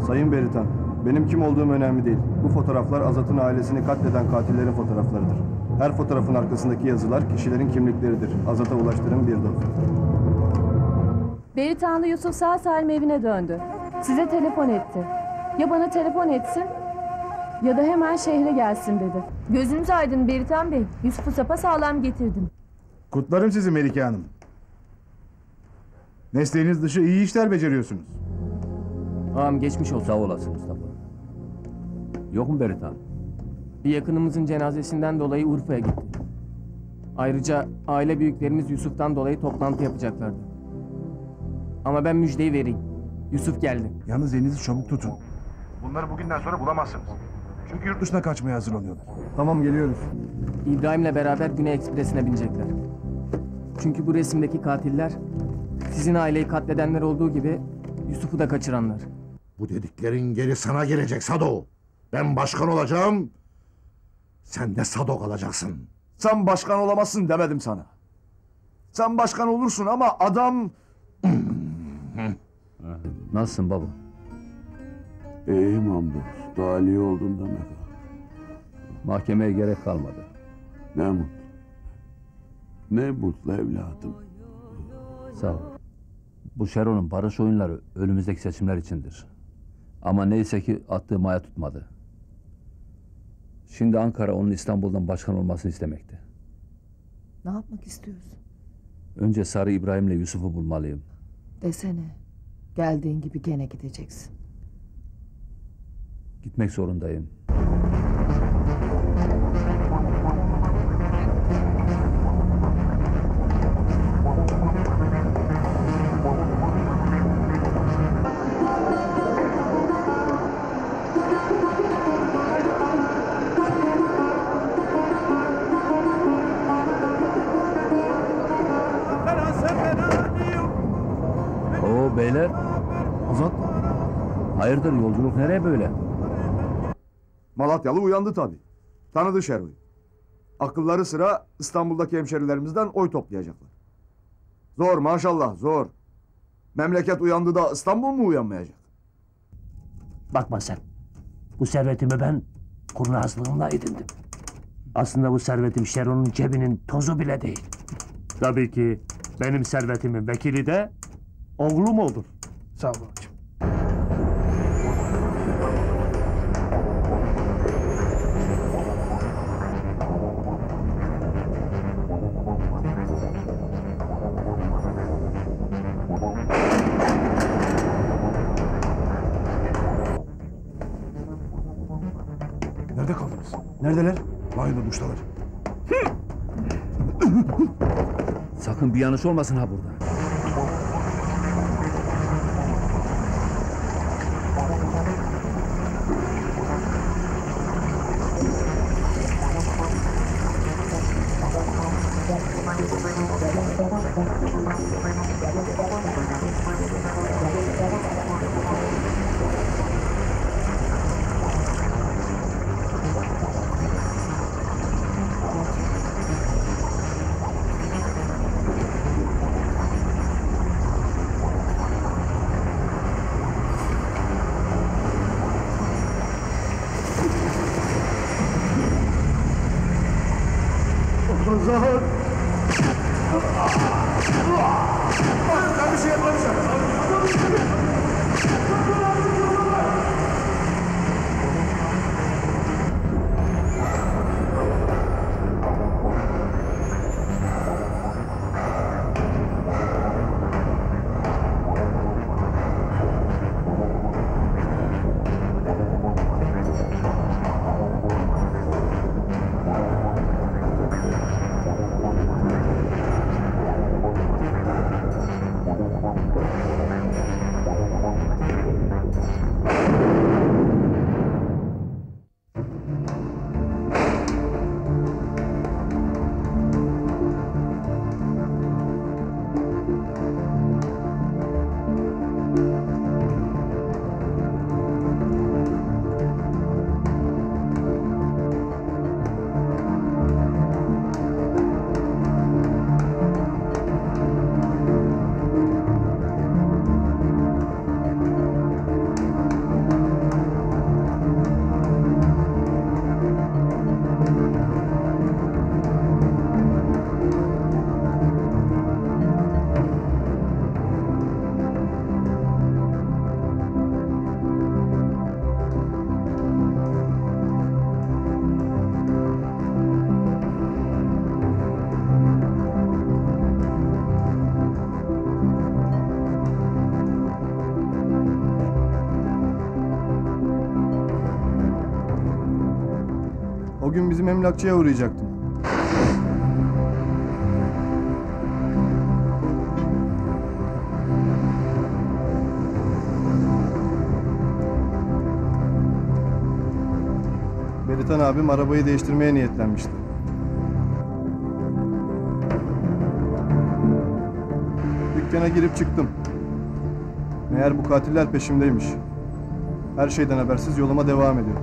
Sayın Beritan, benim kim olduğum önemli değil. Bu fotoğraflar Azat'ın ailesini katleden katillerin fotoğraflarıdır. Her fotoğrafın arkasındaki yazılar kişilerin kimlikleridir. Azat'a ulaştırın, bir dost. Beritanlı Yusuf sağ salim evine döndü. Size telefon etti. Ya bana telefon etsin ya da hemen şehre gelsin dedi. Gözünüz aydın Beritan Bey. Yusuf'u sapasağlam getirdim. Kutlarım sizi Melike Hanım. Mesleğiniz dışı iyi işler beceriyorsunuz. Ağam geçmiş olsun. Sağ olasın Mustafa. Yok mu Beritan? Bir yakınımızın cenazesinden dolayı Urfa'ya gitti. Ayrıca aile büyüklerimiz Yusuf'tan dolayı toplantı yapacaklardı. Ama ben müjdeyi vereyim. Yusuf geldi. Yalnız elinizi çabuk tutun. Bunları bugünden sonra bulamazsınız. Çünkü yurt dışına kaçmaya hazırlanıyorlar. Tamam, geliyoruz. İbrahim'le beraber Güney Ekspresi'ne binecekler. Çünkü bu resimdeki katiller sizin aileyi katledenler olduğu gibi Yusuf'u da kaçıranlar. Bu dediklerin geri sana gelecek Sado. Ben başkan olacağım. Sen de Sadok olacaksın. Sen başkan olamazsın demedim sana. Sen başkan olursun ama adam... Nasılsın baba? İyiyim hamdolsun. Daha iyi oldun demek. Mahkemeye gerek kalmadı. Ne mutlu. Ne mutlu evladım. Sağ ol. Bu Şeron'un barış oyunları önümüzdeki seçimler içindir. Ama neyse ki attığı maya tutmadı. Şimdi Ankara onun İstanbul'dan başkan olmasını istemekte. Ne yapmak istiyorsun? Önce Sarı İbrahim'le Yusuf'u bulmalıyım. Desene. Geldiğin gibi gene gideceksin. Gitmek zorundayım. Oo beyler. Azat, Hayırdır yolculuk nereye böyle? Malatyalı uyandı tabii. Tanıdı Şero'yu. Akılları sıra İstanbul'daki hemşerilerimizden oy toplayacaklar. Zor maşallah, zor. Memleket uyandı da İstanbul mu uyanmayacak? Bakma sen. Bu servetimi ben kurnazlığımla edindim. Aslında bu servetim Şeron'un cebinin tozu bile değil. Tabii ki benim servetimin vekili de oğlum olur. Sağ ol babacığım. Nerede kaldınız? neredeler? Banyoda duştalar. Sakın bir yanlış olmasın ha burada. bugün bizim emlakçıya uğrayacaktım. Beritan abim arabayı değiştirmeye niyetlenmişti. Dükkana girip çıktım. Meğer bu katiller peşimdeymiş. Her şeyden habersiz yoluma devam ediyor.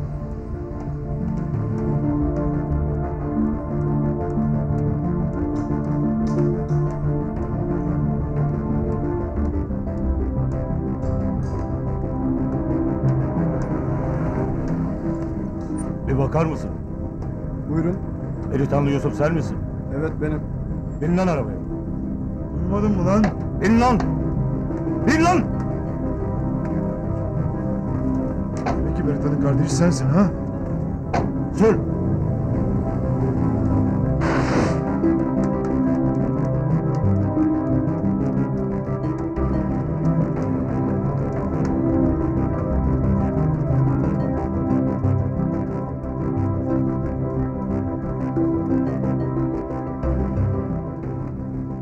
Bir bakar mısın? Buyurun. Eritanlı Yusuf sen misin? Evet benim. Bin lan arabaya. Duymadın mı lan? Bin lan! Bin lan! Peki Beritan'ın kardeşi sensin ha? Sür!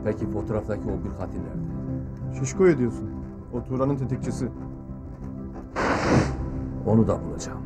Peki fotoğraftaki o bir katil nerede? Şişko'yu diyorsun. O Turan'ın tetikçisi. Onu da bulacağım.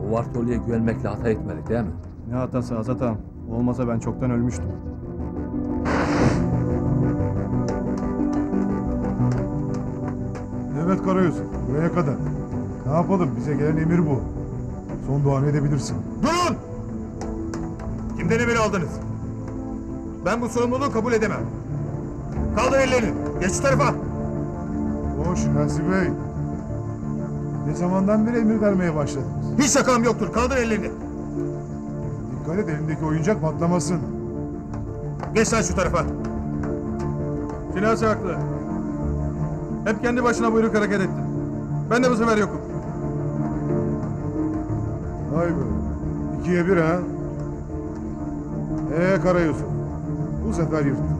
O Vartoli'ye güvenmekle hata etmedik değil mi? Ne hatası Azat ağam. Olmasa ben çoktan ölmüştüm. Evet Karayüzüm. Buraya kadar. Ne yapalım? Bize gelen emir bu. Son duanı edebilirsin. Durun! Kimden emir aldınız? Ben bu sorumluluğu kabul edemem. Kaldır ellerini. Geç şu tarafa. Hoş Nancy Bey. Ne zamandan beri emir vermeye başladınız? Hiç şakam yoktur. Kaldır ellerini. Dikkat et elindeki oyuncak patlamasın. Geç lan şu tarafa. Şinasi haklı. Hep kendi başına buyruk hareket ettin. Ben de bu sefer yokum. Vay be. 2'ye 1 ha. Karayüzüm. Bu sefer yırttın.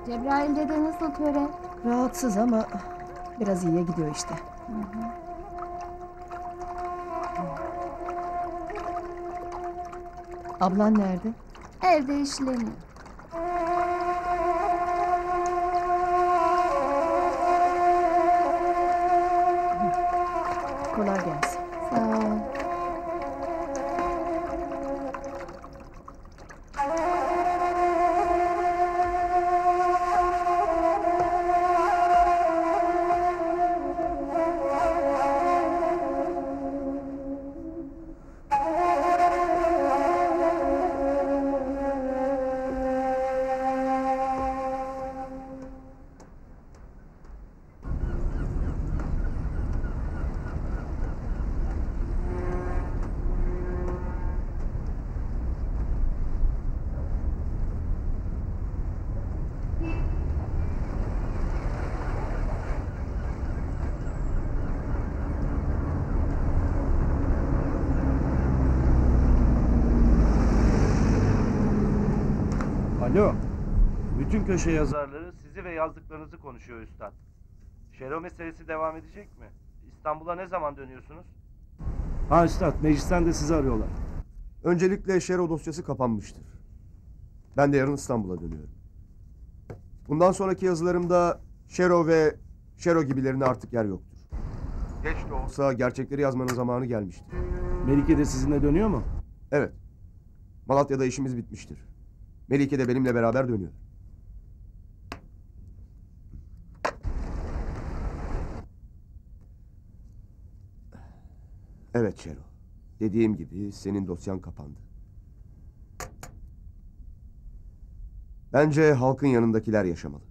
Cebrail dede nasıl töre? Rahatsız ama biraz iyiye gidiyor işte. Ablan nerede? Evde işleniyor. Kolay gelsin. Sağ ol. Alo. Bütün köşe yazarları sizi ve yazdıklarınızı konuşuyor üstad. Şero meselesi devam edecek mi? İstanbul'a ne zaman dönüyorsunuz? Ha üstad, meclisten de sizi arıyorlar. Öncelikle Şero dosyası kapanmıştır. Ben de yarın İstanbul'a dönüyorum. Bundan sonraki yazılarımda Şero ve Şero gibilerine artık yer yoktur. Geç de olsa gerçekleri yazmanın zamanı gelmiştir. Melike de sizinle dönüyor mu? Evet. Malatya'da işimiz bitmiştir. Melike de benimle beraber dönüyor. Evet Şero. Dediğim gibi senin dosyan kapandı. Bence halkın yanındakiler yaşamalı.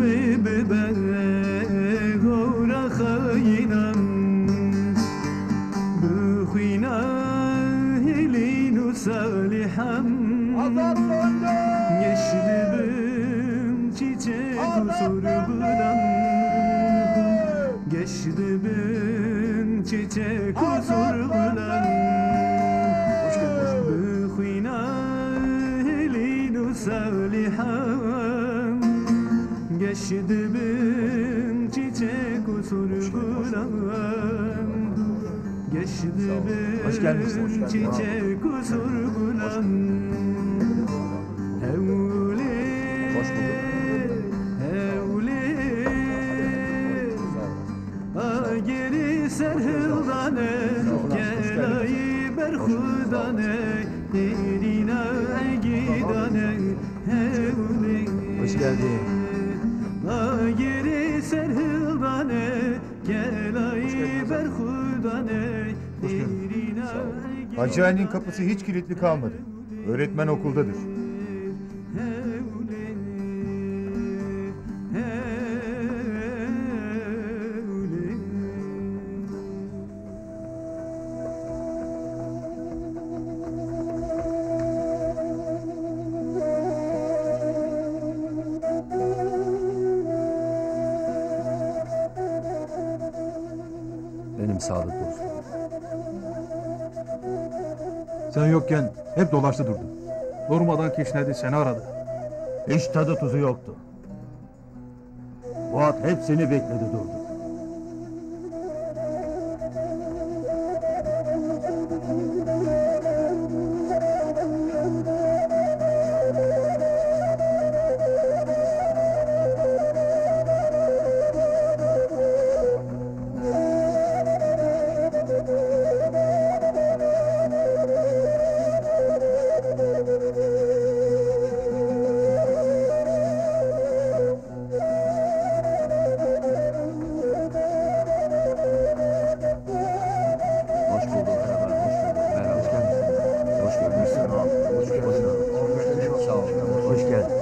وببغى غورا خاين Geçtim çiçek huzurundan. Geçtim çiçek huzurundan. Bıkhina elinu salihan. Geçdim çiçek huzurundan. Geçdim çiçek huzurundan. Geri serhildane Gelay berhudane Derina gidane Hoş geldin. Geri serhildane Gelay berhudane Derina Hacı Ali'nin kapısı hiç kilitli kalmadı. Öğretmen okuldadır. Benim sadık dostum. Sen yokken hep dolaştı durdu. Durmadan kişnedi, seni aradı. Hiç tadı tuzu yoktu. Fuat hepsini bekledi durdu. Hoş bulduk. Merhaba. Hoş geldin. Sağ ol. Hoş geldin.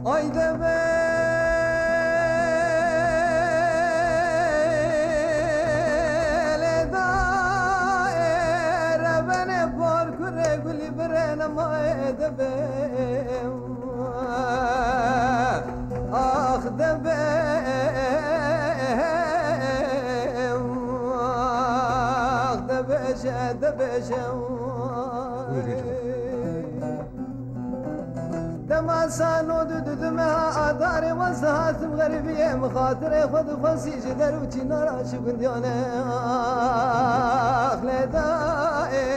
Ayda bele daire beni korkure gülü birene mayda be ah de be ah de beşe de beşe دماسان ودود ما أداري وزهاتم غريبية مخاطري خذ خنسيج دروتي نارا شكن ديانا خلدائي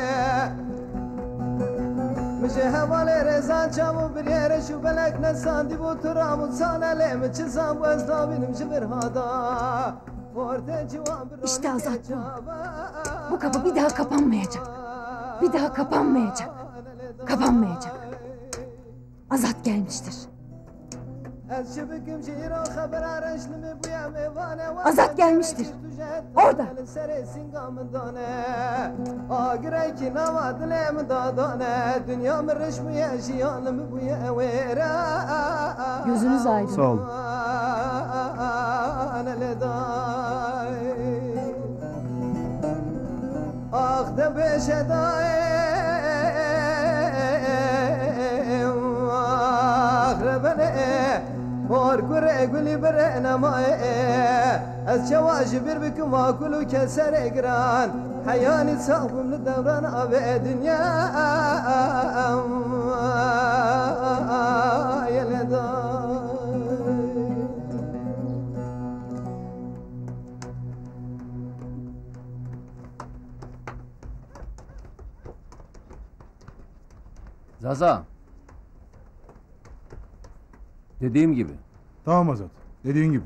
مش هوالي رزان شامو برير شو بلك نسان دي بو ترام وصانا لي متشزان وزدابين مشبر هذا İşte Azat bu. Bu kapı bir daha kapanmayacak. Bir daha kapanmayacak. Kapanmayacak. Azat gelmiştir. Azat gelmiştir. Orada. Gözünüz aydın. Sağ olun. Ah da beşe مار كره قولي برنا ما الشواش بربك ما كلو كسر اقران حياني صاحب من الدوران ابي دنيا يا لدا Zaza. Dediğim gibi. Tamam Azat, dediğin gibi.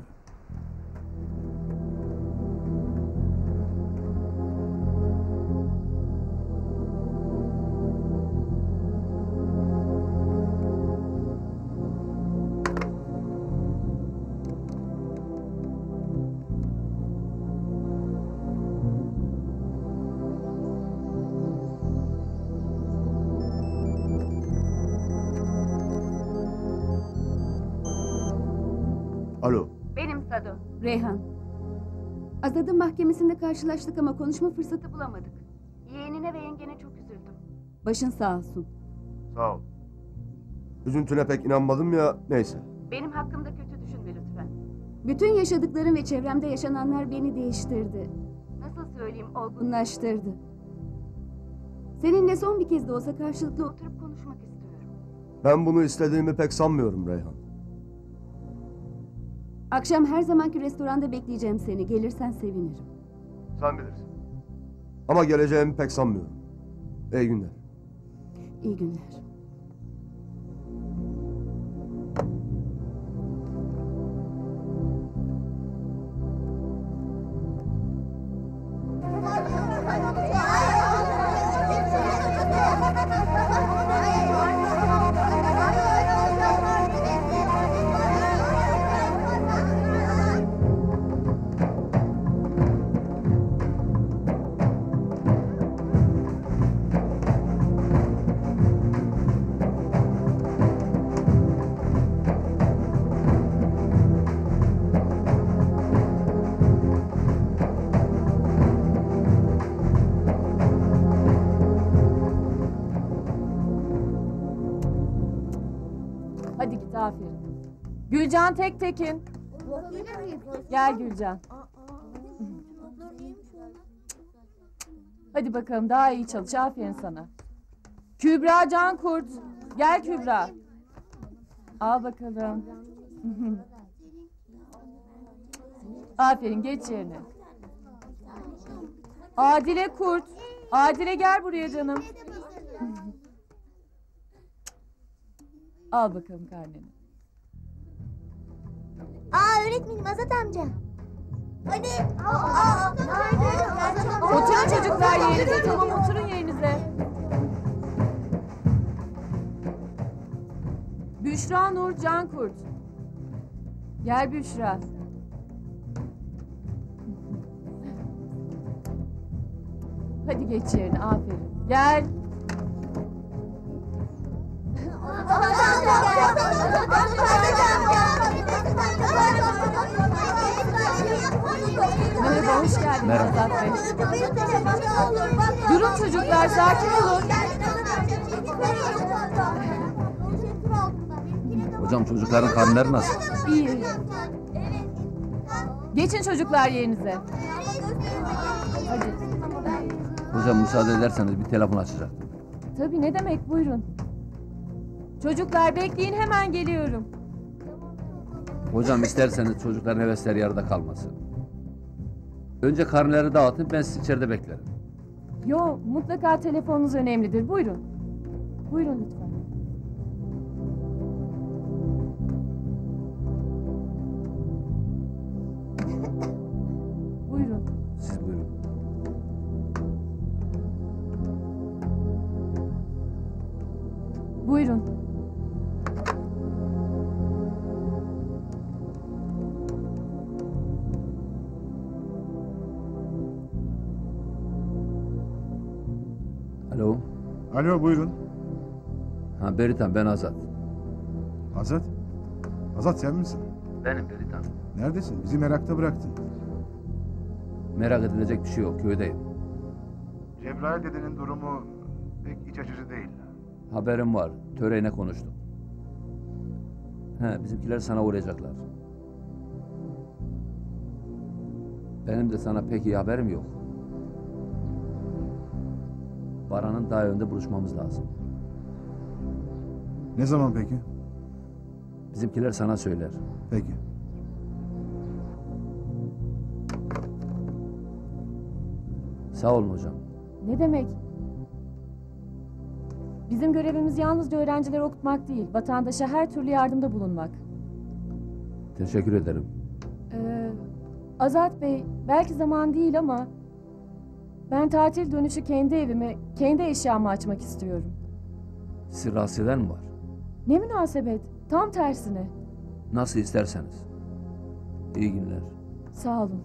Alo. Benim Sado. Reyhan. Azad'ın mahkemesinde karşılaştık ama konuşma fırsatı bulamadık. Yeğenine ve yengene çok üzüldüm. Başın sağ olsun. Sağ ol. Üzüntüne pek inanmadım ya, neyse. Benim hakkımda kötü düşünme lütfen. Bütün yaşadıklarım ve çevremde yaşananlar beni değiştirdi. Nasıl söyleyeyim, olgunlaştırdı. Seninle son bir kez de olsa karşılıklı oturup konuşmak istiyorum. Ben bunu istediğimi pek sanmıyorum Reyhan. Akşam her zamanki restoranda bekleyeceğim seni. Gelirsen sevinirim. Sen bilirsin. Ama geleceğimi pek sanmıyorum. İyi günler. İyi günler. Hadi git, aferin. Gülcan Tektekin. Gel Gülcan. Hadi bakalım, daha iyi çalış, aferin sana. Kübra Cankurt. Gel Kübra. Al bakalım. Aferin, geç yerine. Adile Kurt. Adile gel buraya canım. Al bakalım karneni. Öğretmenim Azat amca. Hadi. Oturun çocuklar yerinize, tamam oturun yerinize. Büşra Nur Cankurt. Gel Büşra. Hadi geç yerine, aferin. Gel. Merhaba, hoş geldiniz Merhaba. Azat Bey. Durun çocuklar, sakin olun. Hocam çocukların karnları nasıl? İyi. Geçin çocuklar yerinize. Hadi. Hocam müsaade ederseniz bir telefon açacaktım. Tabii, ne demek, buyurun. Çocuklar bekleyin, hemen geliyorum. Hocam isterseniz çocukların hevesleri yarıda kalmasın. Önce karneleri dağıtın, ben sizi içeride beklerim. Yo, mutlaka telefonunuz önemlidir, buyurun. Buyurun lütfen. Buyurun. Siz buyurun. Buyurun. Alo. Alo buyurun. Ha Beritan, ben Azat. Azat? Azat sen misin? Benim Beritan. Neredesin? Bizi merakta bıraktın. Merak edilecek bir şey yok, köydeyim. Cebrail dedenin durumu pek iç açıcı değil. Haberim var, töreğine konuştum. Bizimkiler sana uğrayacaklar. Benim de sana pek iyi haberim yok. Baran'ın daha önde buluşmamız lazım. Ne zaman peki? Bizimkiler sana söyler. Peki. Sağ olun hocam. Ne demek? Bizim görevimiz yalnızca öğrencileri okutmak değil, vatandaşa her türlü yardımda bulunmak. Teşekkür ederim. Azat Bey, belki zaman değil ama ben tatil dönüşü kendi evimi, kendi eşyamı açmak istiyorum. Sizi rahatsız eden mi var? Ne münasebet, tam tersine. Nasıl isterseniz. İyi günler. Sağ olun.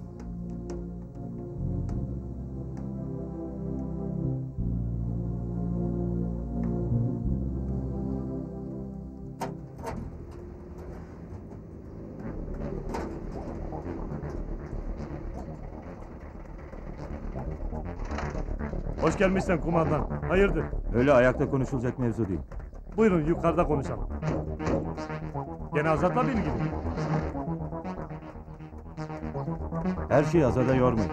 Hoş gelmişsin kumandan. Hayırdır? Öyle ayakta konuşulacak mevzu değil. Buyurun yukarıda konuşalım. Gene Azat'la mı ilgili? Her şeyi Azat'a yormayın.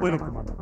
Buyurun kumandan.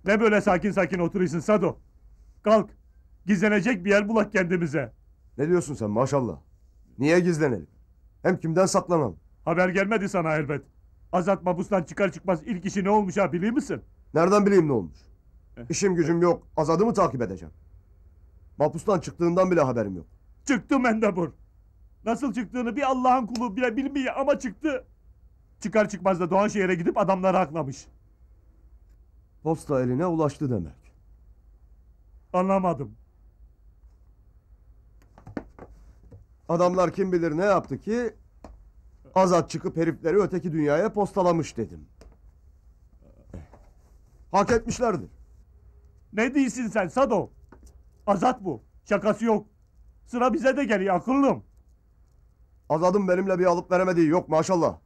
Ne böyle sakin sakin oturuyorsun Sado? Kalk. Gizlenecek bir yer bulak kendimize. Ne diyorsun sen maşallah? Niye gizlenelim? Hem kimden saklanalım? Haber gelmedi sana elbet. Azat mabustan çıkar çıkmaz ilk işi ne olmuş ha biliyor musun? Nereden bileyim ne olmuş? İşim gücüm yok. Azad'ı mı takip edeceğim? Mahpustan çıktığından bile haberim yok. Çıktı Mendebur. Nasıl çıktığını bir Allah'ın kulu bile bilmiyor ama çıktı. Çıkar çıkmaz da Doğanşehir'e gidip adamları aklamış. Posta eline ulaştı demek. Anlamadım. Adamlar kim bilir ne yaptı ki Azat çıkıp herifleri öteki dünyaya postalamış dedim. Hak etmişlerdir. Ne değilsin sen Sado? Azat bu. Şakası yok. Sıra bize de geliyor akıllım. Azad'ın benimle bir alıp veremediği yok maşallah.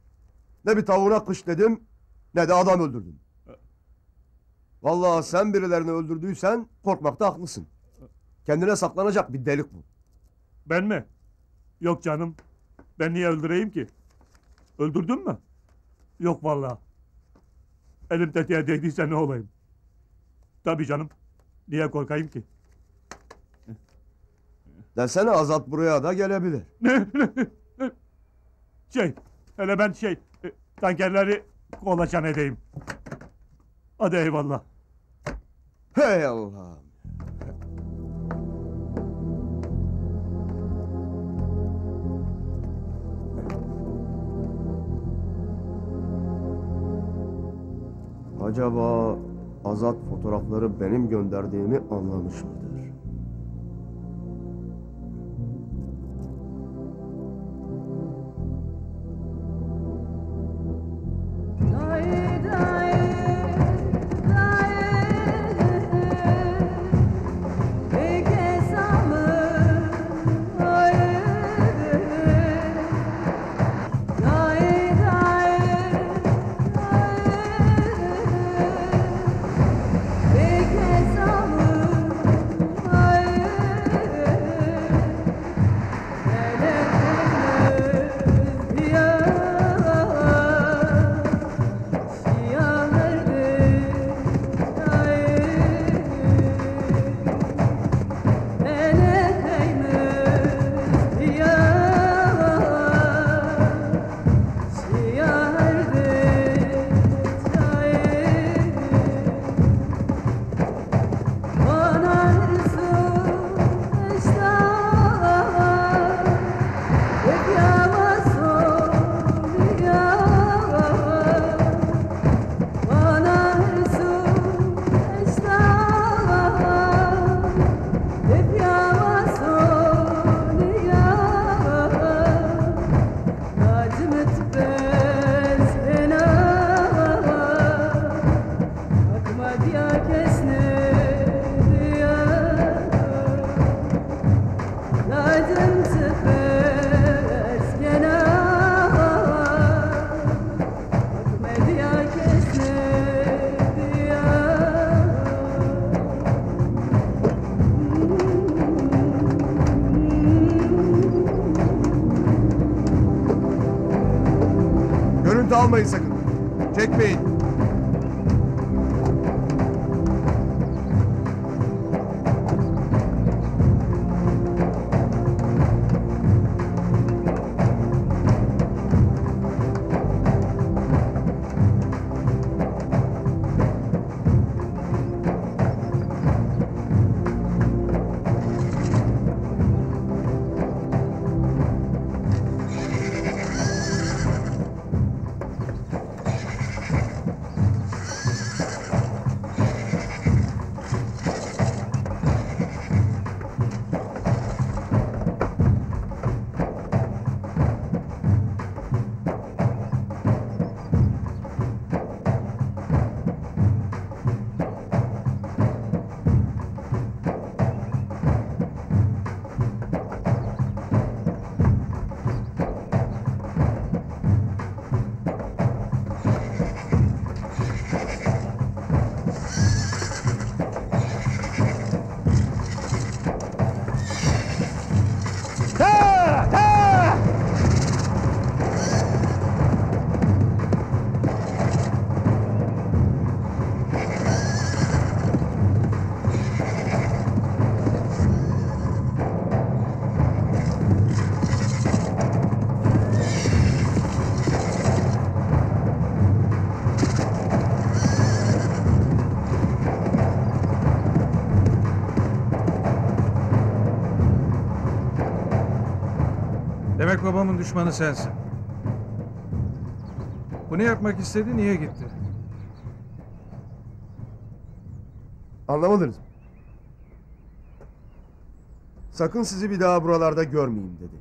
Ne bir tavuğuna kış dedim ne de adam öldürdüm. Vallahi sen birilerini öldürdüysen korkmakta haklısın. Kendine saklanacak bir delik bu. Ben mi? Yok canım. Ben niye öldüreyim ki? Öldürdün mü? Yok vallahi. Elim tetiğe değdiyse ne olayım? Tabii canım. Niye korkayım ki? Desene Azat buraya da gelebilir. Hele ben tankerleri kolaçan edeyim. Hadi eyvallah. Hey Allah'ım. Acaba Azat fotoğrafları benim gönderdiğimi anlamış mıdır? Görüntü almayın sakın. Çekmeyin. babamın düşmanı sensin. Bunu yapmak istedi, niye gitti? Anlamadınız mı? Sakın sizi bir daha buralarda görmeyeyim dedi.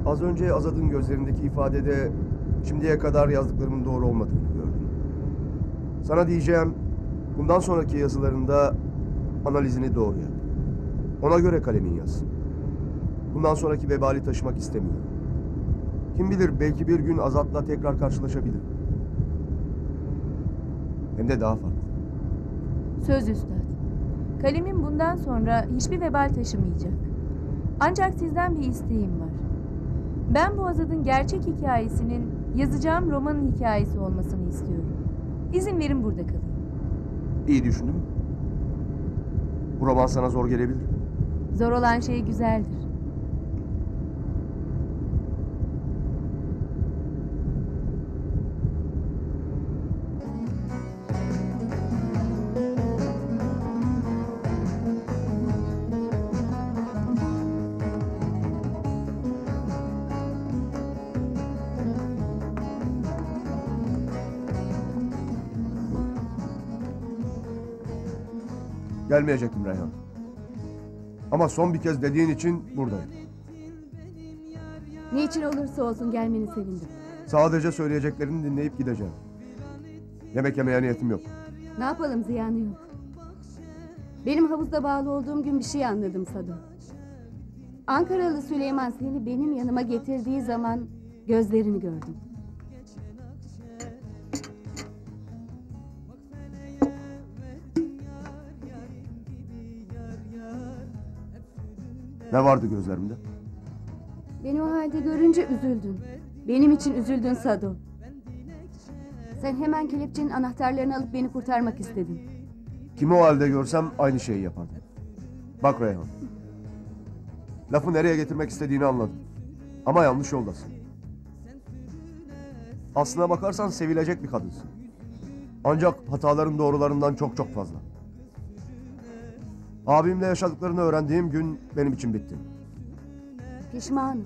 Az önce Azad'ın gözlerindeki ifadede şimdiye kadar yazdıklarımın doğru olmadığını gördüm. Sana diyeceğim, bundan sonraki yazılarında analizini doğru yap. Ona göre kalemin yazsın. Bundan sonraki vebali taşımak istemiyorum. Kim bilir belki bir gün Azat'la tekrar karşılaşabilirim. Hem de daha farklı. Söz üstad. Kalemim bundan sonra hiçbir vebal taşımayacak. Ancak sizden bir isteğim var. Ben bu Azad'ın gerçek hikayesinin yazacağım romanın hikayesi olmasını istiyorum. İzin verin burada kalayım. İyi düşündün mü? Bu roman sana zor gelebilir. Zor olan şey güzeldir. Gelmeyecektim Reyhan. Ama son bir kez dediğin için buradayım. Niçin olursa olsun gelmeni sevindim. Sadece söyleyeceklerini dinleyip gideceğim. Yemek yemeye niyetim yok. Ne yapalım, ziyanı yok. Benim havuzda bağlı olduğum gün bir şey anladım Sado. Ankaralı Süleyman seni benim yanıma getirdiği zaman gözlerini gördüm. Ne vardı gözlerimde? Beni o halde görünce üzüldün. Benim için üzüldün Sado. Sen hemen kelepçenin anahtarlarını alıp beni kurtarmak istedin. Kimi o halde görsem aynı şeyi yapardım. Bak Reyhan. Lafı nereye getirmek istediğini anladım. Ama yanlış yoldasın. Aslına bakarsan sevilecek bir kadınsın. Ancak hataların doğrularından çok çok fazla. Abimle yaşadıklarını öğrendiğim gün benim için bitti. Pişmanım.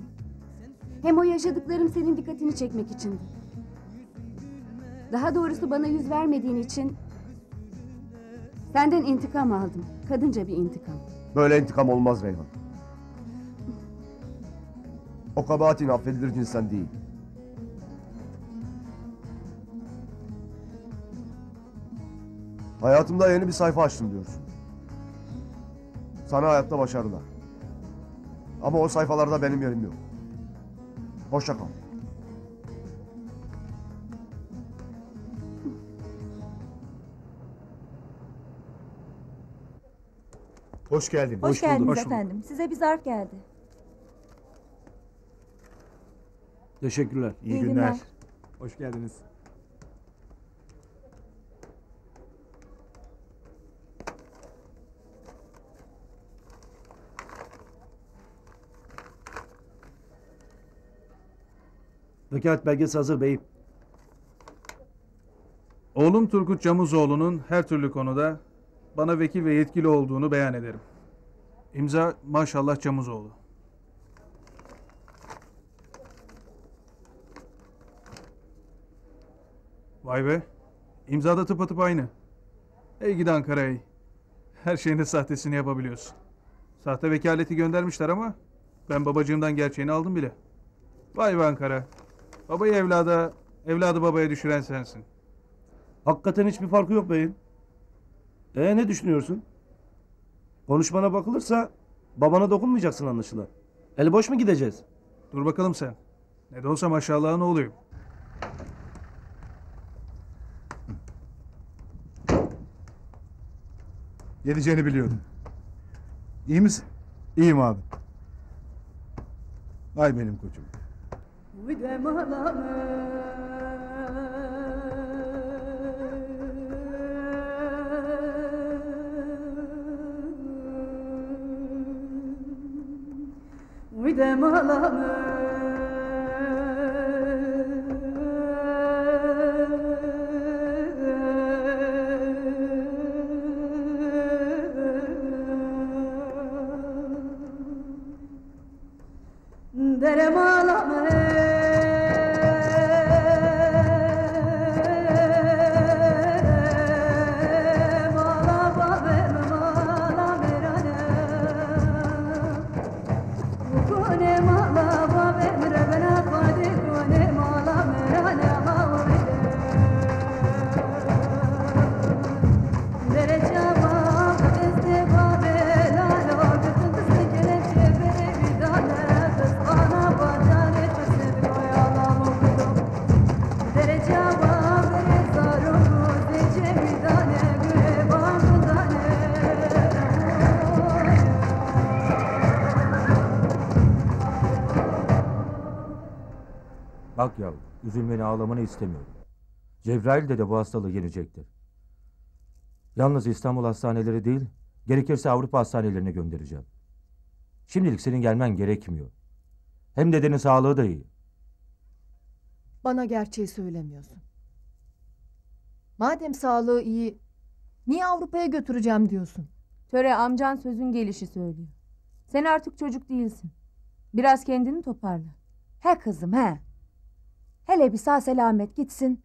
Hem o yaşadıklarım senin dikkatini çekmek içindi. Daha doğrusu bana yüz vermediğin için senden intikam aldım. Kadınca bir intikam. Böyle intikam olmaz Reyhan. O kabahatin affedilir cinsten değil. Hayatımda yeni bir sayfa açtım diyorsun. Sana hayatta başarılar. Ama o sayfalarda benim yerim yok. Hoşça kal. Hoş geldin. Hoş geldiniz efendim. Size bir zarf geldi. Teşekkürler. İyi günler. Hoş geldiniz. Vekalet belgesi hazır beyim. Oğlum Turgut Camuzoğlu'nun her türlü konuda bana vekil ve yetkili olduğunu beyan ederim. İmza maşallah Camuzoğlu. Vay be. İmzada tıpatıp aynı. Ey gidi Ankara ey. Her şeyin de sahtesini yapabiliyorsun. Sahte vekaleti göndermişler ama ben babacığımdan gerçeğini aldım bile. Vay be Ankara. Babayı evlada, evladı babaya düşüren sensin. Hakikaten hiçbir farkı yok beyim. Ne düşünüyorsun? Konuşmana bakılırsa babana dokunmayacaksın anlaşılan. El boş mu gideceğiz? Dur bakalım sen. Ne de olsa maşallahın oğluyum. Geleceğini biliyordum. İyi misin? İyiyim abi. Ay benim koçum. Bak yavrum, üzülmeni ağlamanı istemiyorum. Cebrail de bu hastalığı yenecektir. Yalnız İstanbul hastaneleri değil, gerekirse Avrupa hastanelerine göndereceğim. Şimdilik senin gelmen gerekmiyor. Hem dedenin sağlığı da iyi. Bana gerçeği söylemiyorsun. Madem sağlığı iyi, niye Avrupa'ya götüreceğim diyorsun? Töre, amcan sözün gelişi söylüyor. Sen artık çocuk değilsin. Biraz kendini toparla. He kızım he. Hele bir sağ selamet gitsin.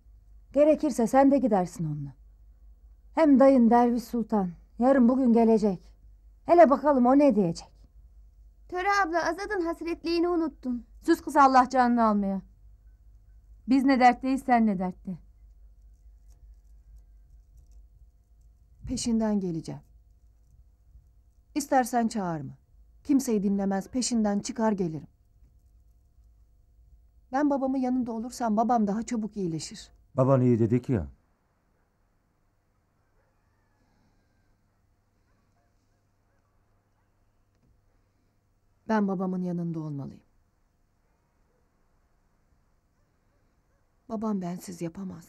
Gerekirse sen de gidersin onunla. Hem dayın Derviş Sultan yarın bugün gelecek. Hele bakalım o ne diyecek. Töre abla Azad'ın hasretliğini unuttun. Sus kız, Allah canını almaya. Biz ne dertteyiz, sen ne dertte. Peşinden geleceğim. İstersen çağırma. Kimseyi dinlemez, peşinden çıkar gelirim. Ben babamın yanında olursam babam daha çabuk iyileşir. Baban iyi dedik ya. Ben babamın yanında olmalıyım. Babam bensiz yapamaz.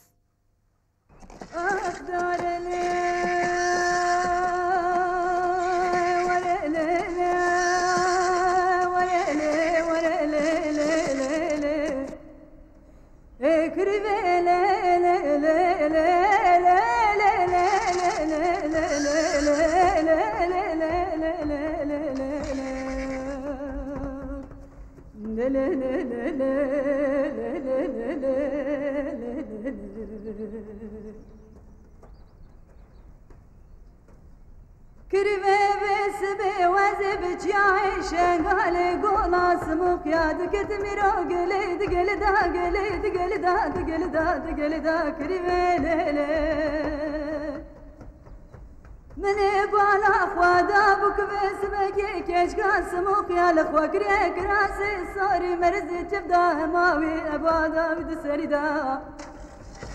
Kirve besbe vaze bçay şengale gonas mukyad ketmiro geled gelda geled gelda gelda gelda kirve lele mene bana khwada buk besbe ke keşgas mukyal khwakre krase sari merz çevda mavi abada vid serida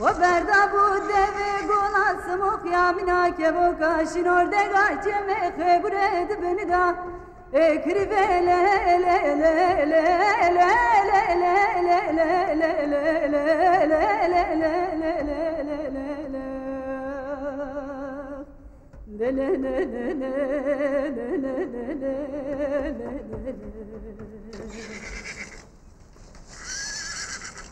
وبردا بود به گلاس مخیامنا که با کاشین اردگا چه خبرت بندا اکری له له له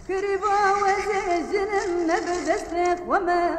كريبا وزيجن نبدستك وما